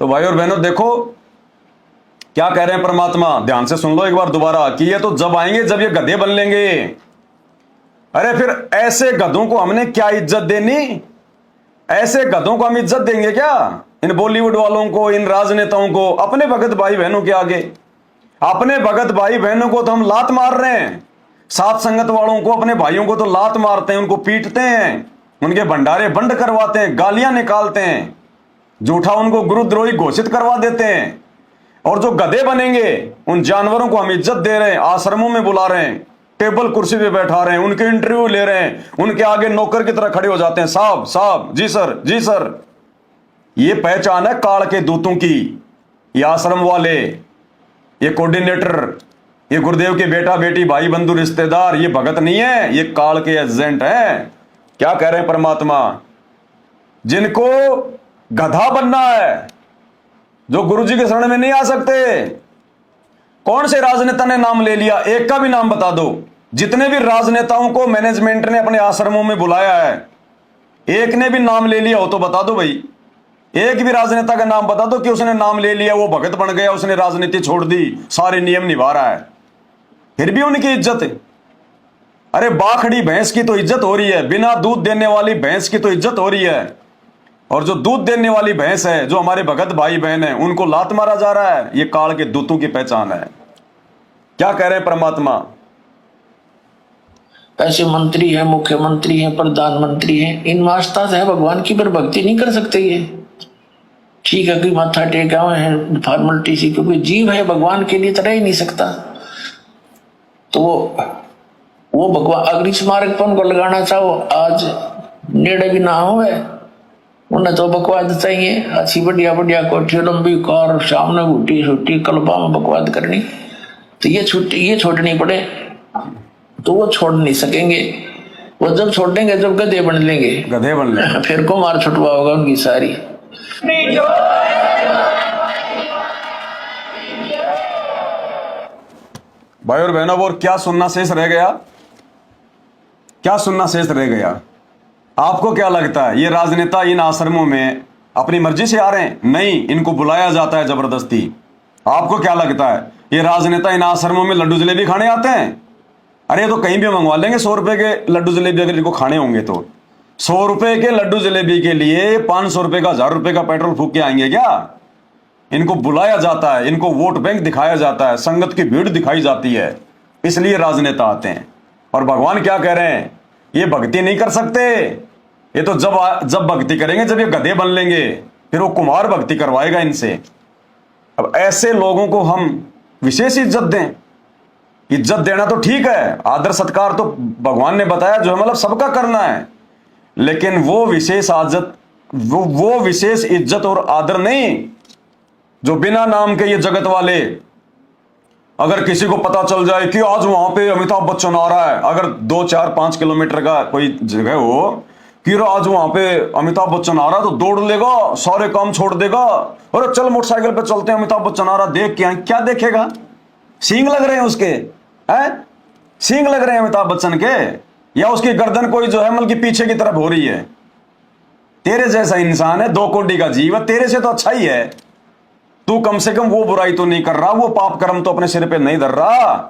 तो भाई और बहनों देखो क्या कह रहे हैं परमात्मा, ध्यान से सुन लो एक बार दोबारा कि ये तो जब आएंगे जब ये गधे बन लेंगे। अरे फिर ऐसे गधों को हमने क्या इज्जत देनी? ऐसे गधों को हम इज्जत देंगे क्या? इन बॉलीवुड वालों को, इन राजनेताओं को, अपने भगत भाई बहनों के आगे? अपने भगत भाई बहनों को तो हम लात मार रहे हैं, साथ संगत वालों को, अपने भाइयों को तो लात मारते हैं, उनको पीटते हैं, उनके भंडारे बंद करवाते हैं, गालियां निकालते हैं, झूठा उनको गुरुद्रोही घोषित करवा देते हैं। और जो गधे बनेंगे उन जानवरों को हम इज्जत दे रहे हैं, आश्रमों में बुला रहे हैं, टेबल कुर्सी पे बैठा रहे हैं, उनके इंटरव्यू ले रहे हैं, उनके आगे नौकर की तरह खड़े हो जाते हैं, साहब साहब, जी सर जी सर। ये पहचान है काल के दूतों की। ये आश्रम वाले, ये कोऑर्डिनेटर, ये गुरुदेव के बेटा बेटी भाई बंधु रिश्तेदार, ये भगत नहीं है, ये काल के एजेंट हैं। क्या कह रहे हैं परमात्मा? जिनको गधा बनना है, जो गुरुजी के शरण में नहीं आ सकते। कौन से राजनेता ने नाम ले लिया? एक का भी नाम बता दो। जितने भी राजनेताओं को मैनेजमेंट ने अपने आश्रमों में बुलाया है, एक ने भी नाम ले लिया हो तो बता दो भाई। एक भी राजनेता का नाम बता दो कि उसने नाम ले लिया, वो भगत बन गया, उसने राजनीति छोड़ दी, सारे नियम निभा रहा है, फिर भी उनकी इज्जत है। अरे बाखड़ी भैंस की तो इज्जत हो रही है, बिना दूध देने वाली भैंस की तो इज्जत हो रही है। और जो दूध देने वाली भैंस है, जो हमारे भगत भाई बहन है, उनको लात मारा जा रहा है। ये काल के दूतों की पहचान है। क्या कह रहे हैं परमात्मा? ऐसे मंत्री है, मुख्यमंत्री है, प्रधानमंत्री है, इन वास्ता से भगवान की पर भक्ति नहीं कर सकते। ये ठीक है कि माथा टेका हुए है फॉर्मेलिटी सी, क्योंकि जीव है, भगवान के लिए तरह ही नहीं सकता। तो वो भगवान अग्नि स्मारक पर उनको लगाना चाहो, आज नेड़े भी ना हो, उन्हें तो बकवाद चाहिए। अच्छी बढ़िया बढ़िया कोठी, लंबी कार, सामने बूटी छुट्टी, कल्पा में बकवाद करनी, तो ये छोड़नी पड़े तो वो छोड़ नहीं सकेंगे। वो जब छोड़ेंगे जब गधे बन लेंगे, गधे बन लेंगे, फिर को मार छुटवा होगा उनकी सारी। भाई और बहनों, और क्या सुनना शेष रह गया? क्या सुनना शेष रह गया? आपको क्या लगता है ये राजनेता इन आश्रमों में अपनी मर्जी से आ रहे हैं? नहीं, इनको बुलाया जाता है जबरदस्ती। आपको क्या लगता है ये राजनेता इन आश्रमों में लड्डू जलेबी खाने आते हैं? अरे तो कहीं भी मंगवा लेंगे 100 रुपए के लड्डू जलेबी, अगर इनको खाने होंगे तो। 100 रुपए के लड्डू जलेबी के लिए 500 रुपए का, 1000 रुपए का पेट्रोल फूक के आएंगे क्या? इनको बुलाया जाता है, इनको वोट बैंक दिखाया जाता है, संगत की भीड़ दिखाई जाती है, इसलिए राजनेता आते हैं। और भगवान क्या कह रहे हैं? ये भक्ति नहीं कर सकते। ये तो जब भक्ति करेंगे जब ये गधे बन लेंगे, फिर वो कुमार भक्ति करवाएगा इनसे। अब ऐसे लोगों को हम विशेष इज्जत दें? इज्जत देना तो ठीक है, आदर सत्कार तो भगवान ने बताया जो है मतलब सबका करना है, लेकिन वो विशेष आदत, वो विशेष इज्जत और आदर नहीं जो बिना नाम के ये जगत वाले। अगर किसी को पता चल जाए कि आज वहां पे अमिताभ बच्चन आ रहा है, अगर 2, 4, 5 किलोमीटर का कोई जगह हो कि आज वहां पे अमिताभ बच्चन आ रहा है, तो दौड़ लेगा, सारे काम छोड़ देगा, अरे चल मोटरसाइकिल पे चलते हैं, अमिताभ बच्चन आ रहा, देख के क्या देखेगा? सींग लग रहे हैं उसके, हैं? सींग लग रहे हैं अमिताभ बच्चन के, या उसकी गर्दन कोई जो है मतलब की पीछे की तरफ हो रही है? तेरे जैसा इंसान है, 2 कोटि का जीव है, तेरे से तो अच्छा ही है। तू कम से कम वो बुराई तो नहीं कर रहा, वो पाप कर्म तो अपने सिर पे नहीं धर रहा।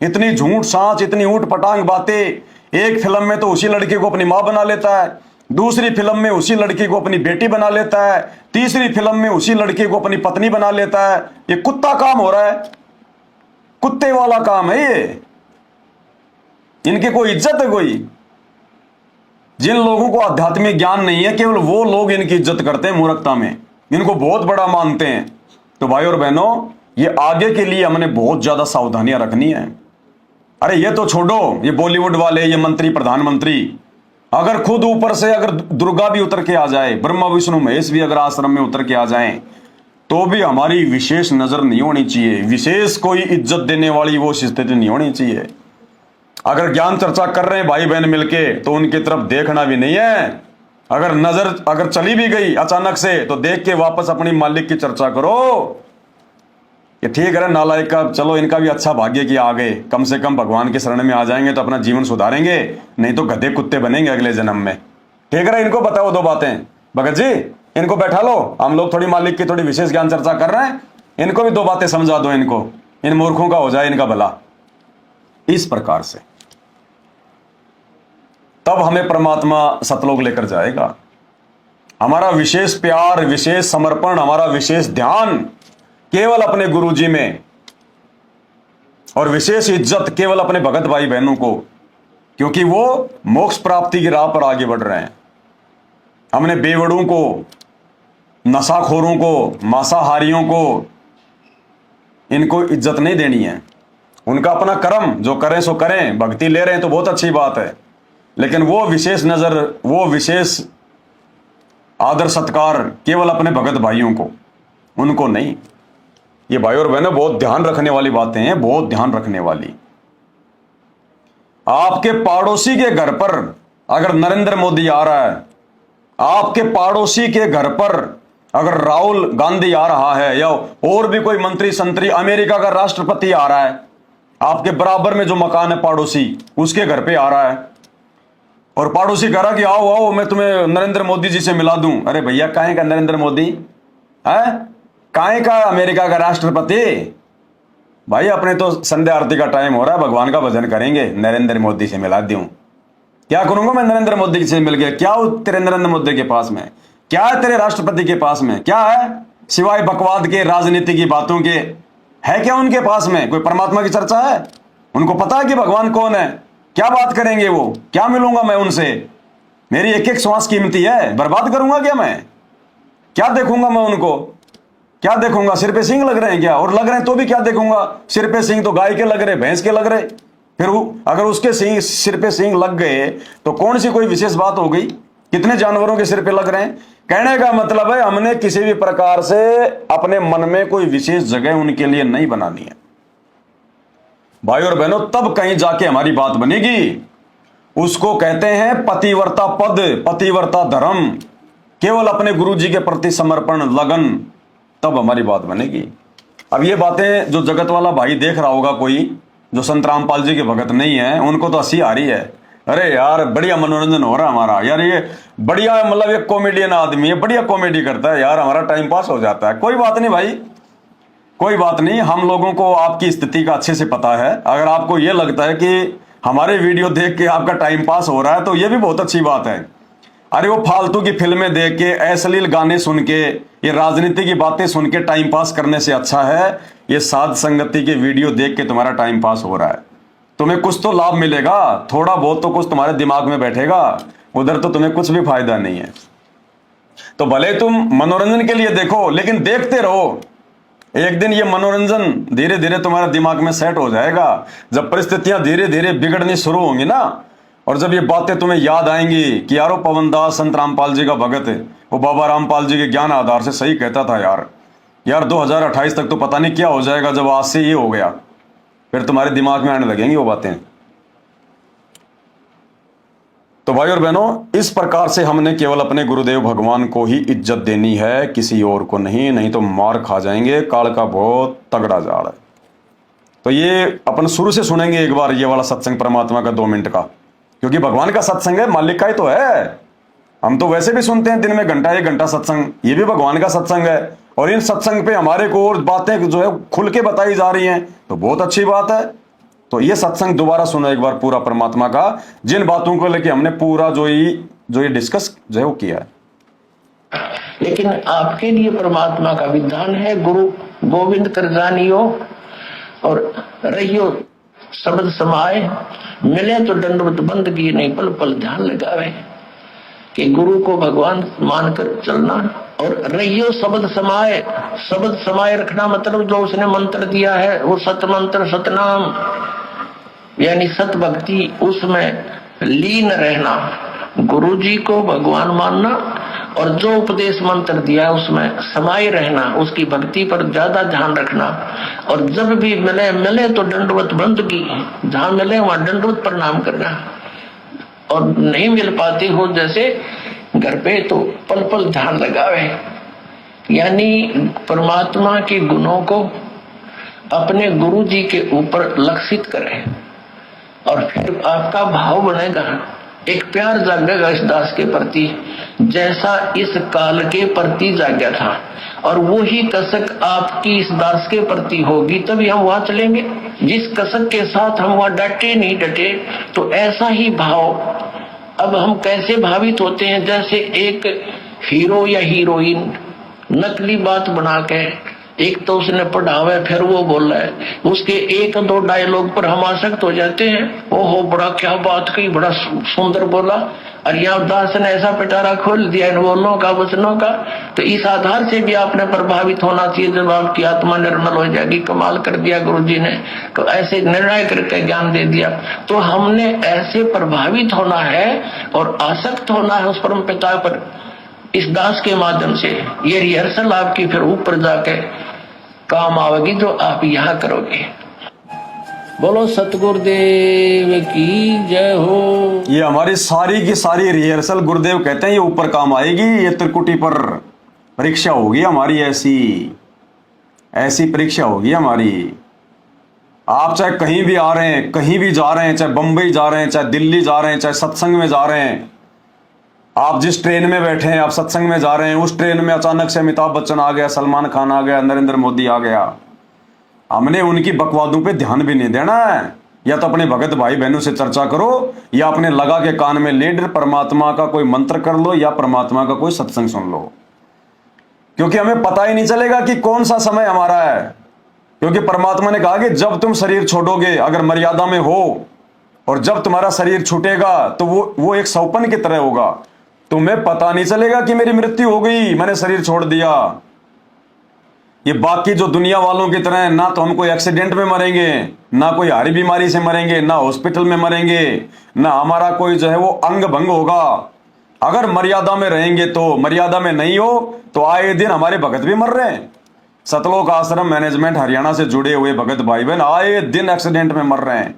इतनी झूठ सांच, इतनी ऊट पटांग बातें। एक फिल्म में तो उसी लड़की को अपनी मां बना लेता है, दूसरी फिल्म में उसी लड़की को अपनी बेटी बना लेता है, तीसरी फिल्म में उसी लड़की को अपनी पत्नी बना लेता है। ये कुत्ता काम हो रहा है, कुत्ते वाला काम है ये। इनकी कोई इज्जत है कोई? जिन लोगों को आध्यात्मिक ज्ञान नहीं है, केवल वो लोग इनकी इज्जत करते हैं मूर्खता में, इनको बहुत बड़ा मानते हैं। तो भाई और बहनों, ये आगे के लिए हमने बहुत ज्यादा सावधानियां रखनी है। अरे ये तो छोड़ो, ये बॉलीवुड वाले, ये मंत्री प्रधानमंत्री, अगर खुद ऊपर से अगर दुर्गा भी उतर के आ जाए, ब्रह्मा विष्णु महेश भी अगर आश्रम में उतर के आ जाएं, तो भी हमारी विशेष नजर नहीं होनी चाहिए, विशेष कोई इज्जत देने वाली वो स्थिति नहीं होनी चाहिए। अगर ज्ञान चर्चा कर रहे हैं भाई बहन मिलके, तो उनकी तरफ देखना भी नहीं है। अगर नजर अगर चली भी गई अचानक से, तो देख के वापस अपनी मालिक की चर्चा करो। ये ठीक है नालायक का, चलो इनका भी अच्छा भाग्य कि आ गए, कम से कम भगवान के शरण में आ जाएंगे तो अपना जीवन सुधारेंगे, नहीं तो गधे कुत्ते बनेंगे अगले जन्म में। ठीक है, इनको बताओ 2 बातें भगत जी। इनको बैठा लो, हम लोग थोड़ी मालिक की थोड़ी विशेष ज्ञान चर्चा कर रहे हैं, इनको भी दो बातें समझा दो, इनको, इन मूर्खों का हो जाए इनका भला। इस प्रकार से तब हमें परमात्मा सतलोक लेकर जाएगा। हमारा विशेष प्यार, विशेष समर्पण, हमारा विशेष ध्यान केवल अपने गुरु जी में, और विशेष इज्जत केवल अपने भगत भाई बहनों को, क्योंकि वो मोक्ष प्राप्ति की राह पर आगे बढ़ रहे हैं। हमने बेवड़ों को, नशाखोरों को, मांसाहारियों को, इनको इज्जत नहीं देनी है। उनका अपना कर्म जो करें सो करें, भक्ति ले रहे हैं तो बहुत अच्छी बात है, लेकिन वो विशेष नजर, वो विशेष आदर सत्कार केवल अपने भगत भाइयों को, उनको नहीं। ये भाई और बहनों बहुत ध्यान रखने वाली बातें हैं, बहुत ध्यान रखने वाली। आपके पड़ोसी के घर पर अगर नरेंद्र मोदी आ रहा है, आपके पड़ोसी के घर पर अगर राहुल गांधी आ रहा है, या और भी कोई मंत्री संतरी, अमेरिका का राष्ट्रपति आ रहा है, आपके बराबर में जो मकान है पड़ोसी, उसके घर पे आ रहा है, और पड़ोसी कह रहा कि आओ आओ मैं तुम्हें नरेंद्र मोदी जी से मिला दूं। अरे भैया, काहे का नरेंद्र मोदी है, काहे का अमेरिका का राष्ट्रपति? भाई अपने तो संध्या आरती का टाइम हो रहा है, भगवान का भजन करेंगे, नरेंद्र मोदी से मिला दूं? क्या करूंगा मैं नरेंद्र मोदी से मिल गया? क्या हो तेरे नरेंद्र मोदी के पास में? क्या है तेरे राष्ट्रपति के पास में? क्या है सिवाय बकवाद के, राजनीति की बातों के? है क्या उनके पास में? कोई परमात्मा की चर्चा है? उनको पता है कि भगवान कौन है? क्या बात करेंगे वो? क्या मिलूंगा मैं उनसे? मेरी एक एक श्वास कीमती है, बर्बाद करूंगा क्या मैं? क्या देखूंगा मैं उनको? क्या देखूंगा? सिर पे सिंह लग रहे हैं क्या? और लग रहे हैं तो भी क्या देखूंगा? सिर पे सिंह तो गाय के लग रहे, भैंस के लग रहे। फिर अगर उसके सिर पे सिंह लग गए तो कौन सी कोई विशेष बात हो गई? कितने जानवरों के सिर पे लग रहे हैं? कहने का मतलब है हमने किसी भी प्रकार से अपने मन में कोई विशेष जगह उनके लिए नहीं बनानी है। भाई और बहनों, तब कहीं जाके हमारी बात बनेगी। उसको कहते हैं पतिव्रता पद, पतिव्रता धर्म, केवल अपने गुरु जी के प्रति समर्पण, लगन, तब हमारी बात बनेगी। अब ये बातें जो जगत वाला भाई देख रहा होगा, कोई जो संत रामपाल जी के भगत नहीं है, उनको तो हंसी आ रही है। अरे यार बढ़िया मनोरंजन हो रहा है हमारा, यार ये बढ़िया, मतलब ये कॉमेडियन आदमी है, बढ़िया कॉमेडी करता है यार, हमारा टाइम पास हो जाता है। कोई बात नहीं भाई, कोई बात नहीं। हम लोगों को आपकी स्थिति का अच्छे से पता है। अगर आपको ये लगता है कि हमारे वीडियो देख के आपका टाइम पास हो रहा है तो ये भी बहुत अच्छी बात है। अरे वो फालतू की फिल्में देख के, अश्लील गाने सुन के, ये राजनीति की बातें सुन के टाइम पास करने से अच्छा है ये साध संगति के वीडियो देख के तुम्हारा टाइम पास हो रहा है। तुम्हें कुछ तो लाभ मिलेगा, थोड़ा बहुत तो कुछ तुम्हारे दिमाग में बैठेगा, उधर तो तुम्हें कुछ भी फायदा नहीं है। तो भले तुम मनोरंजन के लिए देखो, लेकिन देखते रहो। एक दिन ये मनोरंजन धीरे धीरे तुम्हारे दिमाग में सेट हो जाएगा। जब परिस्थितियां धीरे धीरे बिगड़नी शुरू होंगी ना, और जब ये बातें तुम्हें याद आएंगी कि यारो पवनदास संत रामपाल जी का भगत है, वो बाबा रामपाल जी के ज्ञान आधार से सही कहता था यार 2028 तक तो पता नहीं क्या हो जाएगा। जब आज से ये हो गया, फिर तुम्हारे दिमाग में आने लगेंगी वो बातें। तो भाई और बहनों, इस प्रकार से हमने केवल अपने गुरुदेव भगवान को ही इज्जत देनी है, किसी और को नहीं तो मार खा जाएंगे। काल का बहुत तगड़ा जाल है। तो ये अपन शुरू से सुनेंगे एक बार ये वाला सत्संग परमात्मा का 2 मिनट का, क्योंकि भगवान का सत्संग है, मालिक का ही तो है। हम तो वैसे भी सुनते हैं दिन में घंटा 1 घंटा सत्संग, ये भी भगवान का सत्संग है। और इन सत्संग पे हमारे को और बातें जो है खुल के बताई जा रही हैं, तो बहुत अच्छी बात है। तो ये सत्संग दोबारा सुनो एक बार पूरा परमात्मा का, जिन बातों को लेके हमने पूरा जो ये डिस्कस जो है वो किया है। लेकिन आपके लिए परमात्मा का विधान है, गुरु गोविंद कर जानियो और रहियो शब्द समाए, मिले तो दंडवत बंदगी नहीं पल पल ध्यान लगावे। कि गुरु को भगवान मानकर चलना और रहियो शब्द समाए। शब्द समाए रखना मतलब जो उसने मंत्र दिया है वो सत मंत्र, सतनाम, यानी सत भक्ति, उसमें लीन रहना, गुरु जी को भगवान मानना और जो उपदेश मंत्र दिया उसमें समाये रहना, उसकी भक्ति पर ज्यादा ध्यान रखना। और जब भी मिले तो दंडवत बंदगी, जहां मिले वहां दंडवत प्रणाम करना। और नहीं मिल पाती हो जैसे घर पे तो पल पल ध्यान लगावे। यानी परमात्मा के गुणों को अपने गुरु जी के ऊपर लक्षित करें और फिर आपका भाव बनेगा एक प्यार जागेगा इस दास के प्रति जैसा इस काल के प्रति जागा था, और वो ही कसक आपकी इस दास के प्रति होगी तभी हम वहां चलेंगे। जिस कसक के साथ हम वहां डटे नहीं डटे, तो ऐसा ही भाव। अब हम कैसे भावित होते हैं, जैसे एक हीरो या हीरोइन नकली बात बना के, एक तो उसने पढ़ा हुआ है फिर वो बोल रहा है, उसके एक दो डायलॉग पर हम आसक्त हो जाते हैं। ओहो बड़ा क्या बात कही, बड़ा सुंदर बोला, और यहाँ दास ने ऐसा पिटारा खोल दिया इन बोलों का वचनों का। तो इस आधार से भी आपने प्रभावित होना चाहिए। जब आपकी आत्मा निर्मल हो जाएगी, कमाल कर दिया गुरु जी ने, तो ऐसे निर्णय करके ज्ञान दे दिया। तो हमने ऐसे प्रभावित होना है और आसक्त होना है उस परम पिता पर इस दास के माध्यम से। ये रिहर्सल आपकी फिर ऊपर जाके काम आवेगी जो आप यहाँ करोगे। बोलो सतगुरुदेव की जय हो। ये हमारी सारी की सारी रिहर्सल गुरुदेव कहते हैं ये ऊपर काम आएगी। ये त्रिकुटी पर परीक्षा होगी हमारी, ऐसी ऐसी परीक्षा होगी हमारी। आप चाहे कहीं भी आ रहे हैं, कहीं भी जा रहे हैं, चाहे बंबई जा रहे हैं, चाहे दिल्ली जा रहे हैं, चाहे सत्संग में जा रहे हैं, आप जिस ट्रेन में बैठे हैं, आप सत्संग में जा रहे हैं, उस ट्रेन में अचानक से अमिताभ बच्चन आ गया, सलमान खान आ गया, नरेंद्र मोदी आ गया, हमने उनकी बकवादों पे ध्यान भी नहीं देना है। या तो अपने भगत भाई बहनों से चर्चा करो, या अपने लगा के कान में लीडर परमात्मा का कोई मंत्र कर लो, या परमात्मा का कोई सत्संग सुन लो, क्योंकि हमें पता ही नहीं चलेगा कि कौन सा समय हमारा है। क्योंकि परमात्मा ने कहा कि जब तुम शरीर छोड़ोगे, अगर मर्यादा में हो, और जब तुम्हारा शरीर छूटेगा तो वो एक सौपन की तरह होगा। तुम्हें पता नहीं चलेगा कि मेरी मृत्यु हो गई, मैंने शरीर छोड़ दिया। ये बाकी जो दुनिया वालों की तरह ना तो हम कोई एक्सीडेंट में मरेंगे, ना कोई हारी बीमारी से मरेंगे, ना हॉस्पिटल में मरेंगे, ना हमारा कोई जो है वो अंग भंग होगा। अगर मर्यादा में रहेंगे तो, मर्यादा में नहीं हो तो आए दिन हमारे भगत भी मर रहे हैं। सतलोक आश्रम मैनेजमेंट हरियाणा से जुड़े हुए भगत भाई बहन आए दिन एक्सीडेंट में मर रहे हैं,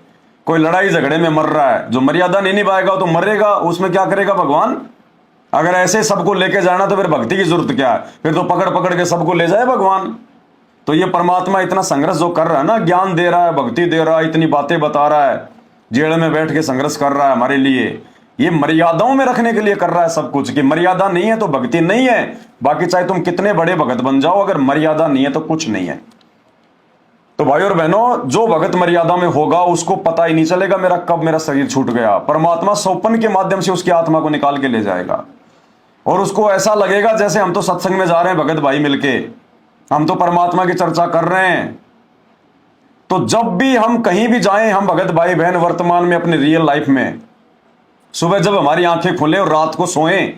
कोई लड़ाई झगड़े में मर रहा है। जो मर्यादा नहीं निभाएगा तो मरेगा, उसमें क्या करेगा भगवान? अगर ऐसे सबको लेके जाना तो फिर भक्ति की जरूरत क्या है? फिर तो पकड़ पकड़ के सबको ले जाए भगवान। तो ये परमात्मा इतना संघर्ष जो कर रहा है ना, ज्ञान दे रहा है, भक्ति दे रहा है, इतनी बातें बता रहा है, जेल में बैठ के संघर्ष कर रहा है हमारे लिए, ये मर्यादाओं में रखने के लिए कर रहा है सब कुछ। कि मर्यादा नहीं है तो भक्ति नहीं है। बाकी चाहे तुम कितने बड़े भगत बन जाओ, अगर मर्यादा नहीं है तो कुछ नहीं है। तो भाई और बहनों, जो भगत मर्यादा में होगा उसको पता ही नहीं चलेगा मेरा कब मेरा शरीर छूट गया। परमात्मा सौपन के माध्यम से उसकी आत्मा को निकाल के ले जाएगा, और उसको ऐसा लगेगा जैसे हम तो सत्संग में जा रहे हैं भगत भाई मिलके, हम तो परमात्मा की चर्चा कर रहे हैं। तो जब भी हम कहीं भी जाएं, हम भगत भाई बहन वर्तमान में अपनी रियल लाइफ में, सुबह जब हमारी आंखें खुले और रात को सोएं,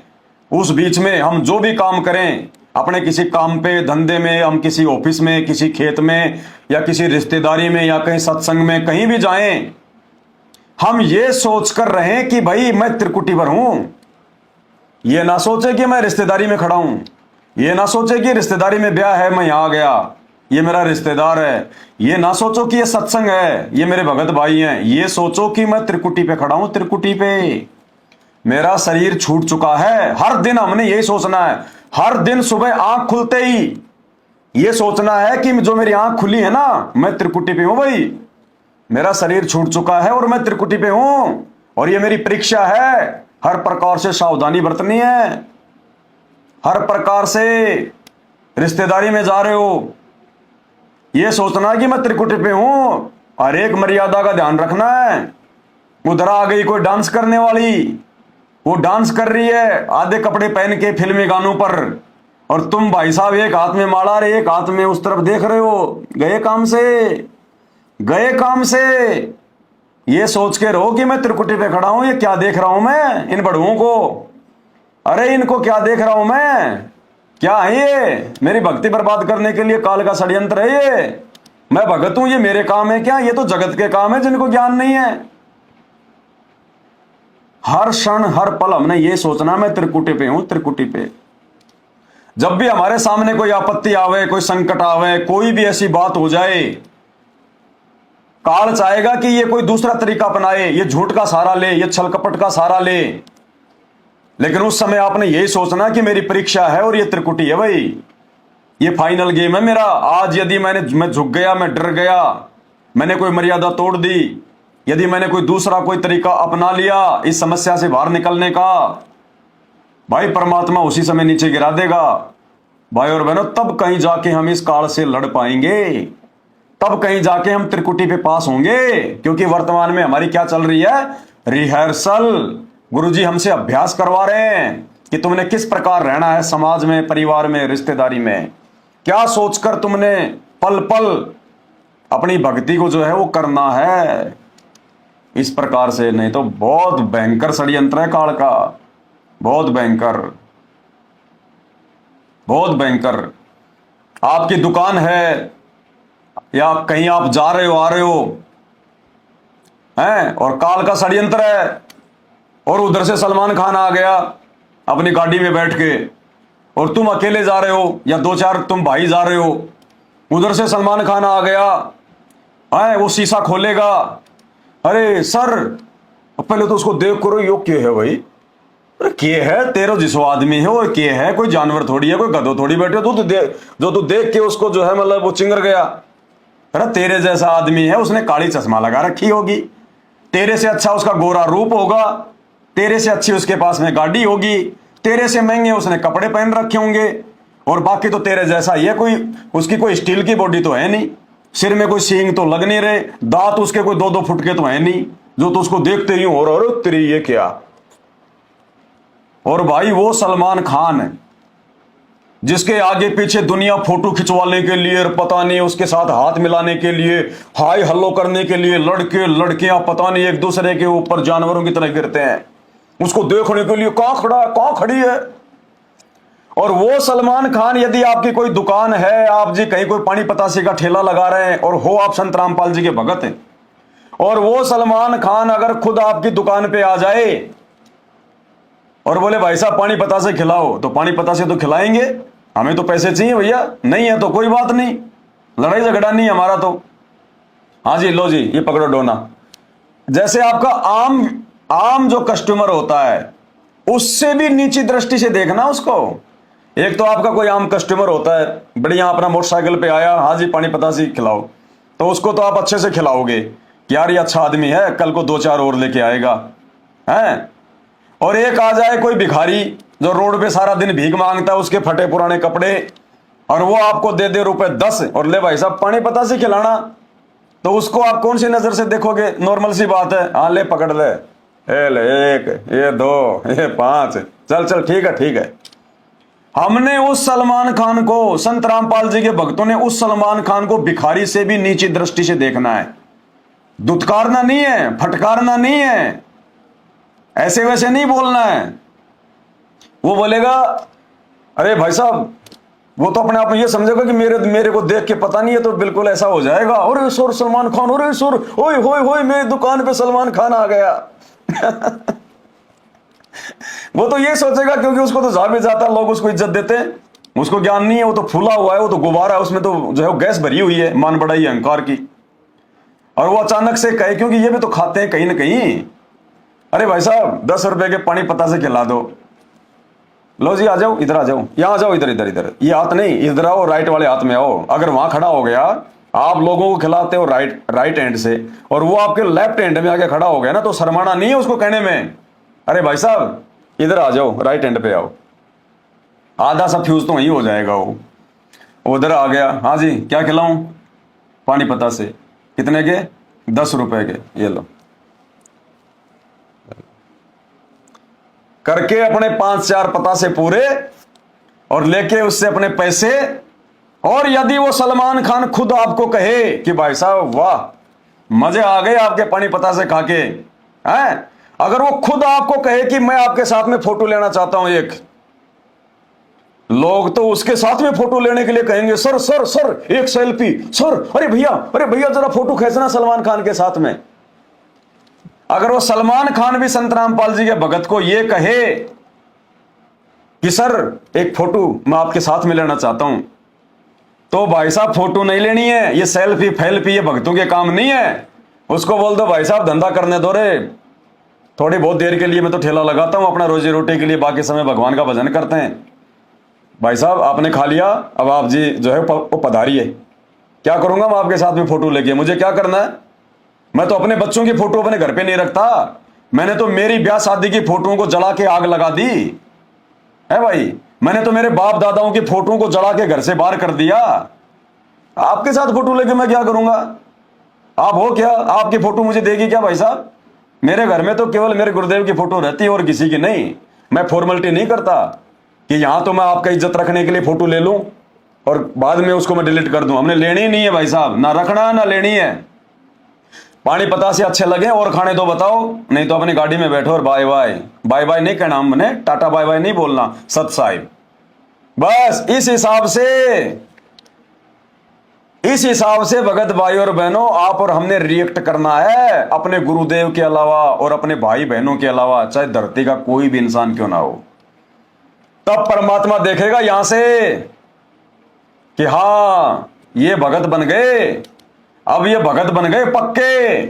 उस बीच में हम जो भी काम करें, अपने किसी काम पे, धंधे में, हम किसी ऑफिस में, किसी खेत में, या किसी रिश्तेदारी में, या कहीं सत्संग में, कहीं भी जाएं, हम ये सोच कर रहें कि भाई मैं त्रिकुटी पर हूं। ये ना सोचे कि मैं रिश्तेदारी में खड़ा हूं, ये ना सोचे कि रिश्तेदारी में ब्याह है, मैं यहां आ गया, ये मेरा रिश्तेदार है। ये ना सोचो कि ये सत्संग है, ये मेरे भगत भाई हैं। ये सोचो कि मैं त्रिकुटी पे खड़ा हूं, त्रिकुटी पे मेरा शरीर छूट चुका है। हर दिन हमने यही सोचना है, हर दिन सुबह आंख खुलते ही ये सोचना है कि जो मेरी आंख खुली है ना, मैं त्रिकुटी पे हूं भाई, मेरा शरीर छूट चुका है और मैं त्रिकुटी पे हूं, और ये मेरी परीक्षा है। हर प्रकार से सावधानी बरतनी है, हर प्रकार से रिश्तेदारी में जा रहे हो, ये सोचना कि मैं त्रिकुटी पे हूं, हर एक मर्यादा का ध्यान रखना है। उधर आ गई कोई डांस करने वाली, वो डांस कर रही है आधे कपड़े पहन के फिल्मी गानों पर, और तुम भाई साहब एक हाथ में माला और एक हाथ में उस तरफ देख रहे हो। गए काम से, गए काम से। ये सोच के रहो कि मैं त्रिकुटी पे खड़ा हूं, ये क्या देख रहा हूं मैं इन बड़ुओं को, अरे इनको क्या देख रहा हूं मैं, क्या है ये? मेरी भक्ति बर्बाद करने के लिए काल का षड्यंत्र है ये। मैं भगत हूं, ये मेरे काम है क्या? ये तो जगत के काम है जिनको ज्ञान नहीं है। हर क्षण हर पल हमने ये सोचना मैं त्रिकुटी पे हूं, त्रिकुटी पे। जब भी हमारे सामने कोई आपत्ति आवे, कोई संकट आवे, कोई भी ऐसी बात हो जाए, काल चाहेगा कि ये कोई दूसरा तरीका अपनाए, ये झूठ का सहारा ले, ये छल कपट का सहारा ले, लेकिन उस समय आपने यही सोचना कि मेरी परीक्षा है और ये त्रिकुटी है भाई, ये फाइनल गेम है मेरा। आज यदि मैं झुक गया, मैं डर गया, मैंने कोई मर्यादा तोड़ दी, यदि मैंने कोई दूसरा कोई तरीका अपना लिया इस समस्या से बाहर निकलने का, भाई परमात्मा उसी समय नीचे गिरा देगा। भाई और बहनों, तब कहीं जाके हम इस काल से लड़ पाएंगे, तब कहीं जाके हम त्रिकुटी पे पास होंगे। क्योंकि वर्तमान में हमारी क्या चल रही है? रिहर्सल। गुरुजी हमसे अभ्यास करवा रहे हैं कि तुमने किस प्रकार रहना है समाज में, परिवार में, रिश्तेदारी में, क्या सोचकर तुमने पल पल अपनी भक्ति को जो है वो करना है इस प्रकार से। नहीं तो बहुत भयंकर षड्यंत्र है काल का, बहुत भयंकर, बहुत भयंकर। आपकी दुकान है या कहीं आप जा रहे हो आ रहे हो हैं और काल का षड्यंत्र है, और उधर से सलमान खान आ गया अपनी गाड़ी में बैठ के, और तुम अकेले जा रहे हो या दो चार तुम भाई जा रहे हो, उधर से सलमान खान आ गया है, वो शीशा खोलेगा, अरे सर पहले तो उसको देख करो, यो क्या है भाई, अरे क्या है तेरो जिसो आदमी है और क्या है, कोई जानवर थोड़ी है, कोई गधो थोड़ी बैठे हो जो तू देख के उसको जो है मतलब वो चिंगर गया। अरे तेरे जैसा आदमी है, उसने काली चश्मा लगा रखी होगी, तेरे से अच्छा उसका गोरा रूप होगा, तेरे से अच्छी उसके पास में गाड़ी होगी, तेरे से महंगे उसने कपड़े पहन रखे होंगे, और बाकी तो तेरे जैसा ही है, कोई उसकी कोई स्टील की बॉडी तो है नहीं, सिर में कोई सींग तो लग नहीं रहे, दांत उसके कोई 2-2 फुट के तो है नहीं, जो तो उसको देखते ही हो रहा है तेरी ये क्या। और भाई वो सलमान खान है जिसके आगे पीछे दुनिया फोटो खिंचवाने के लिए, पता नहीं उसके साथ हाथ मिलाने के लिए, हाय हल्लो करने के लिए लड़के लड़कियां पता नहीं एक दूसरे के ऊपर जानवरों की तरह गिरते हैं, उसको देखने के लिए कहां खड़ा है, कहां खड़ी है। और वो सलमान खान, यदि आपकी कोई दुकान है, आप जी कहीं कोई पानी पतासे का ठेला लगा रहे हैं और हो आप संत रामपाल जी के भगत हैं, और वो सलमान खान अगर खुद आपकी दुकान पे आ जाए और बोले भाई साहब पानी पतासे खिलाओ, तो पानी पतासे तो खिलाएंगे, हमें तो पैसे चाहिए भैया, नहीं है तो कोई बात नहीं, लड़ाई झगड़ा नहीं हमारा तो, हाँ जी लो जी ये पकड़ो डोना। जैसे आपका आम जो कस्टमर होता है उससे भी नीची दृष्टि से देखना उसको। एक तो आपका कोई आम कस्टमर होता है, बढ़िया अपना मोटरसाइकिल पे आया, हाँ जी पानी पतासी खिलाओ, तो उसको तो आप अच्छे से खिलाओगे कि यार ये अच्छा आदमी है, कल को 2-4 और लेके आएगा हैं। और एक आ जाए कोई भिखारी जो रोड पे सारा दिन भीख मांगता है, उसके फटे पुराने कपड़े, और वो आपको दे दे ₹10 और ले भाई साहब पानी पतासी खिलाना, तो उसको आप कौन सी नजर से देखोगे? नॉर्मल सी बात है, हाँ ले पकड़ ले, ए ले 1, ये 2, ये 5, चल ठीक है। हमने उस सलमान खान को, संत रामपाल जी के भक्तों ने उस सलमान खान को भिखारी से भी नीची दृष्टि से देखना है, दुत्कारना नहीं है, फटकारना नहीं है, ऐसे वैसे नहीं बोलना है। वो बोलेगा अरे भाई साहब, वो तो अपने आप में ये समझेगा कि मेरे को देख के पता नहीं है, तो बिल्कुल ऐसा हो जाएगा, अरे सुर सलमान खान, अरे सुर ओए होए होए मेरी दुकान पे सलमान खान आ गया। वो तो ये सोचेगा, क्योंकि उसको तो जा भी जाता, लोग उसको इज्जत देते हैं, उसको ज्ञान नहीं है, वो तो फूला हुआ है, वो तो गुब्बारा है, उसमें तो जो है गैस भरी हुई है मान बढ़ाई अहंकार की। और वो अचानक से कहे, क्योंकि ये भी तो खाते हैं कहीं ना कहीं, अरे भाई साहब 10 रुपए के पानी पता से खिला दो, लो जी आ जाओ, इधर आ जाओ, यहां आ जाओ, इधर, ये हाथ नहीं, इधर आओ, राइट वाले हाथ में आओ। अगर वहां खड़ा हो गया, आप लोगों को खिलाते हो राइट हैंड से, और वो आपके लेफ्ट हैंड में आके खड़ा हो गया ना, तो शर्माना नहीं है उसको कहने में, अरे भाई साहब इधर आ जाओ, राइट हैंड पे आओ। आधा सा फ्यूज तो वही हो जाएगा। वो उधर आ गया, हाँ जी क्या खिलाऊं? पानी पता से, कितने के? 10 रुपए के, ये लो। करके अपने 5-4 पता से पूरे और लेके उससे अपने पैसे। और यदि वो सलमान खान खुद आपको कहे कि भाई साहब वाह मजे आ गए आपके पानी पता से खा के हैं, अगर वो खुद आपको कहे कि मैं आपके साथ में फोटो लेना चाहता हूं एक, लोग तो उसके साथ में फोटो लेने के लिए कहेंगे सर सर सर एक सेल्फी, सर अरे भैया जरा फोटो खींचना सलमान खान के साथ में। अगर वो सलमान खान भी संत रामपाल जी के भगत को ये कहे कि सर एक फोटो मैं आपके साथ में लेना चाहता हूं, तो भाई साहब फोटो नहीं लेनी है, ये सेल्फी फैल्फी ये भक्तों के काम नहीं है। उसको बोल दो भाई साहब धंधा करने दो रे, थोड़ी बहुत देर के लिए मैं तो ठेला लगाता हूं अपना रोजी रोटी के लिए, बाकी समय भगवान का भजन करते हैं। भाई साहब आपने खा लिया, अब आप जी जो है वो पधारिए, क्या करूंगा मैं आपके साथ में फोटो लेके, मुझे क्या करना है? मैं तो अपने बच्चों की फोटो अपने घर पे नहीं रखता, मैंने तो मेरी ब्याह शादी की फोटोओं को जला के आग लगा दी है भाई। मैंने तो मेरे बाप दादाओं की फोटोओं को जला के घर से बाहर कर दिया। आपके साथ फोटो लेके मैं क्या करूंगा? आप हो क्या? आपकी फोटो मुझे देगी क्या भाई साहब? मेरे घर में तो केवल मेरे गुरुदेव की फोटो रहती है और किसी की नहीं। मैं फॉर्मेलिटी नहीं करता कि यहां तो मैं आपका इज्जत रखने के लिए फोटो ले लूं और बाद में उसको मैं डिलीट कर दूं। हमने लेनी नहीं है भाई साहब, ना रखना ना लेनी है। पानी पता से अच्छे लगे और खाने तो बताओ, नहीं तो अपनी गाड़ी में बैठो और बाय बाय। बाय बाय नहीं कहना हमने, टाटा बाय बाय नहीं बोलना, सत साहिब। बस इस हिसाब से भगत भाई और बहनों आप और हमने रिएक्ट करना है, अपने गुरुदेव के अलावा और अपने भाई बहनों के अलावा, चाहे धरती का कोई भी इंसान क्यों ना हो। तब परमात्मा देखेगा यहां से कि हां ये भगत बन गए, अब ये भगत बन गए पक्के,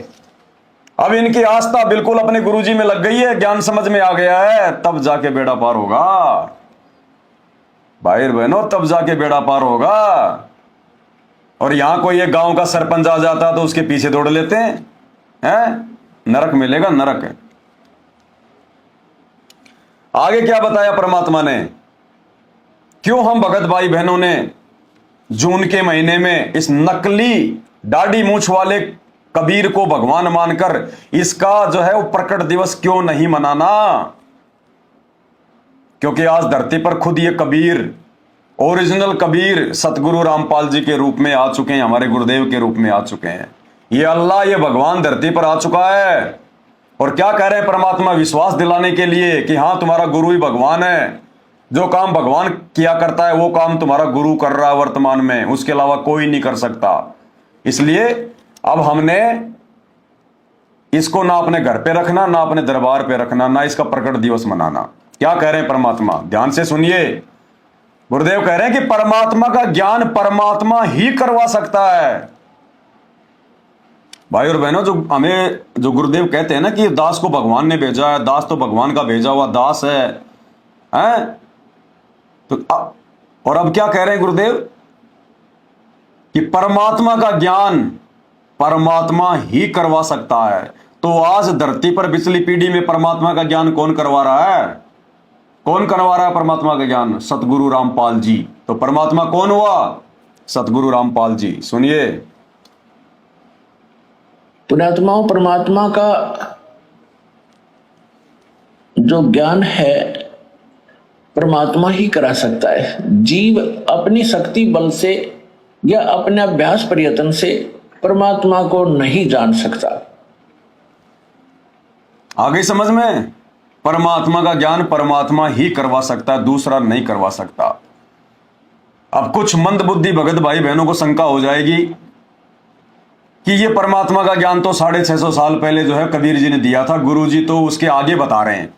अब इनकी आस्था बिल्कुल अपने गुरुजी में लग गई है, ज्ञान समझ में आ गया है, तब जाके बेड़ा पार होगा भाई बहनों, तब जाके बेड़ा पार होगा। और यहां कोई एक गांव का सरपंच आ जाता तो उसके पीछे दौड़ लेते हैं, नरक मिलेगा नरक। आगे क्या बताया परमात्मा ने, क्यों हम भगत भाई बहनों ने जून के महीने में इस नकली दाढ़ी मूछ वाले कबीर को भगवान मानकर इसका जो है वो प्रकट दिवस क्यों नहीं मनाना? क्योंकि आज धरती पर खुद ये कबीर, ओरिजिनल कबीर सतगुरु रामपाल जी के रूप में आ चुके हैं, हमारे गुरुदेव के रूप में आ चुके हैं। ये अल्लाह, ये भगवान धरती पर आ चुका है। और क्या कह रहे हैं परमात्मा? विश्वास दिलाने के लिए कि हां तुम्हारा गुरु ही भगवान है, जो काम भगवान किया करता है वो काम तुम्हारा गुरु कर रहा है वर्तमान में, उसके अलावा कोई नहीं कर सकता। इसलिए अब हमने इसको ना अपने घर पे रखना, ना अपने दरबार पे रखना, ना इसका प्रकट दिवस मनाना। क्या कह रहे हैं परमात्मा? ध्यान से सुनिए। गुरुदेव कह रहे हैं कि परमात्मा का ज्ञान परमात्मा ही करवा सकता है। भाई और बहनों, जो हमें जो गुरुदेव कहते हैं ना कि दास को भगवान ने भेजा है, दास तो भगवान का भेजा हुआ दास है, तो और अब क्या कह रहे हैं गुरुदेव कि परमात्मा का ज्ञान परमात्मा ही करवा सकता है। तो आज धरती पर पिछली पीढ़ी में परमात्मा का ज्ञान कौन करवा रहा है? कौन करवा रहा है परमात्मा का ज्ञान? सतगुरु रामपाल जी। तो परमात्मा कौन हुआ? सतगुरु रामपाल जी। सुनिए, पुण्यात्माओं, परमात्मा का जो ज्ञान है परमात्मा ही करा सकता है। जीव अपनी शक्ति बल से या अपने अभ्यास प्रयत्न से परमात्मा को नहीं जान सकता। आ गई समझ में? परमात्मा का ज्ञान परमात्मा ही करवा सकता है, दूसरा नहीं करवा सकता। अब कुछ मंदबुद्धि भगत भाई बहनों को शंका हो जाएगी कि ये परमात्मा का ज्ञान तो 650 साल पहले जो है कबीर जी ने दिया था, गुरु जी तो उसके आगे बता रहे हैं,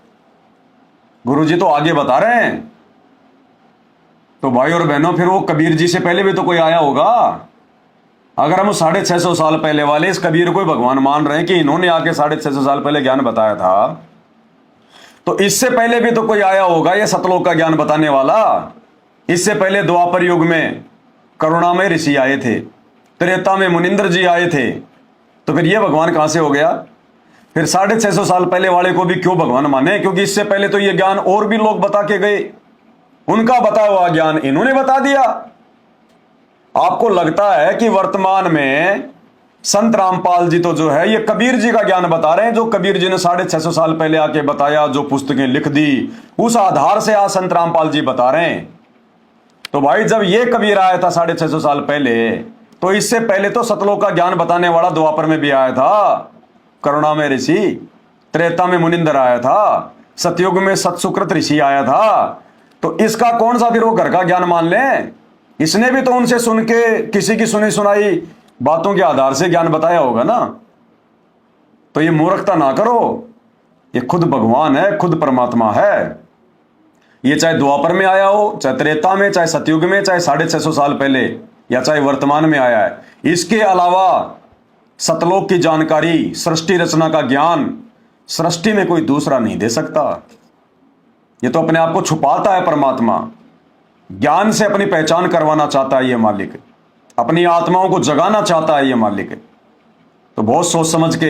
गुरु जी तो आगे बता रहे हैं। तो भाई और बहनों, फिर वो कबीर जी से पहले भी तो कोई आया होगा। अगर हम 650 साल पहले वाले इस कबीर को भगवान मान रहे हैं कि इन्होंने आके 650 साल पहले ज्ञान बताया था, तो इससे पहले भी तो कोई आया होगा ये सतलोक का ज्ञान बताने वाला। इससे पहले द्वापर युग में करुणामय ऋषि आए थे, त्रेता में मुनिंद्र जी आए थे, तो फिर ये भगवान कहां से हो गया? फिर 650 साल पहले वाले को भी क्यों भगवान माने? क्योंकि इससे पहले तो ये ज्ञान और भी लोग बता के गए, उनका बताया हुआ ज्ञान इन्होंने बता दिया। आपको लगता है कि वर्तमान में संत रामपाल जी तो जो है ये कबीर जी का ज्ञान बता रहे हैं, जो कबीर जी ने 650 साल पहले आके बताया, जो पुस्तकें लिख दी, उस आधार से आज संत रामपाल जी बता रहे हैं। तो भाई जब ये कबीर आया था 650 साल पहले, तो इससे पहले तो सतलोक का ज्ञान बताने वाला द्वापर में भी आया था, करुणा में ऋषि, त्रेता में मुनिंदर आया था, सतयुग में सतसुकृत ऋषि आया था। तो इसका कौन सा फिर वो घर का ज्ञान मान ले? इसने भी तो उनसे सुन के किसी की सुनी सुनाई बातों के आधार से ज्ञान बताया होगा ना। तो ये मूर्खता ना करो, ये खुद भगवान है, खुद परमात्मा है। ये चाहे द्वापर में आया हो, चाहे त्रेता में, चाहे सतयुग में, चाहे 650 साल पहले, या चाहे वर्तमान में आया है। इसके अलावा सतलोक की जानकारी, सृष्टि रचना का ज्ञान सृष्टि में कोई दूसरा नहीं दे सकता। ये तो अपने आप को छुपाता है परमात्मा, ज्ञान से अपनी पहचान करवाना चाहता है ये मालिक, अपनी आत्माओं को जगाना चाहता है ये मालिक। तो बहुत सोच समझ के